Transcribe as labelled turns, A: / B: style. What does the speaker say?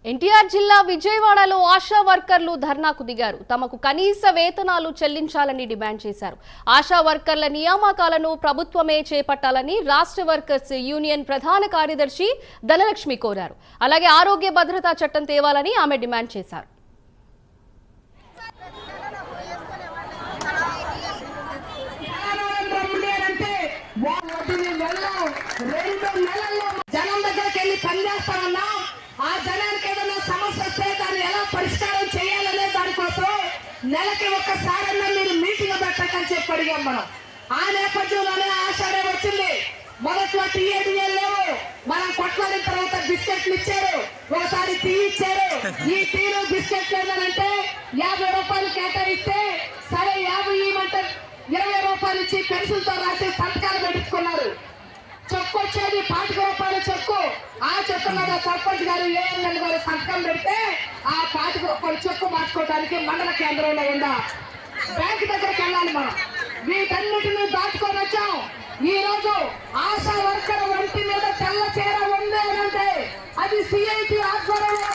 A: ఎన్టీఆర్ జిల్లా విజయవాడలో ఆశా వర్కర్లు ధర్నాకు దిగారు. తమకు కనీస వేతనాలు చెల్లించాలని డిమాండ్ చేశారు. ఆశా వర్కర్ల నియామకాలను ప్రభుత్వమే చేపట్టాలని రాష్ట్ర వర్కర్స్ యూనియన్ ప్రధాన కార్యదర్శి ధనలక్ష్మి కోరారు. అలాగే ఆరోగ్య భద్రతా చట్టం తేవాలని ఆమె డిమాండ్ చేశారు.
B: ఆ జనానికి ఏదైనా సమస్య వస్తే దాన్ని ఎలా పరిష్కారం చేయాలనే దానికోసం నెలకి ఒక్కసారన్నా మీరు మీటింగ్ పెట్టకని చెప్పి అడిగాం మనం. ఆ నేపథ్యంలోనే ఆషాఢం వచ్చింది. మొదట్లో టీఏడిఎల్ లేవు, మనం కొట్లాడిన తర్వాత బిస్కెట్లు ఇచ్చారు, ఒకసారి టీ ఇచ్చారు. ఈ టీలు బిస్కెట్లు ఏంటంటే 50 రూపాయలు కేటాయిస్తే సరే 50 ఇవ్వమంటే 20 రూపాయలు ఇచ్చి పెన్సిల్తో రాసి సంతకాలు పెట్టించుకున్నారు. చెక్కు వచ్చేది 25 రూపాయల చెక్కు. ఆ చెక్కు మీద సర్పంచ్ గారు ఏఎన్ఎల్ గారు సంతకం పెడితే ఆ 25 రూపాయల చెక్కు మార్చుకోవడానికి మండల కేంద్రంలో ఉందా బ్యాంక్ దగ్గరికి వెళ్ళాలి. మనం వీటన్నిటిని దాటుకొని వచ్చాం. ఈ రోజు ఆశా వర్కర్ ఒంటి మీద తెల్ల చీర ఉంది అంటే అది సిఐటి ఆధ్వర్యంలో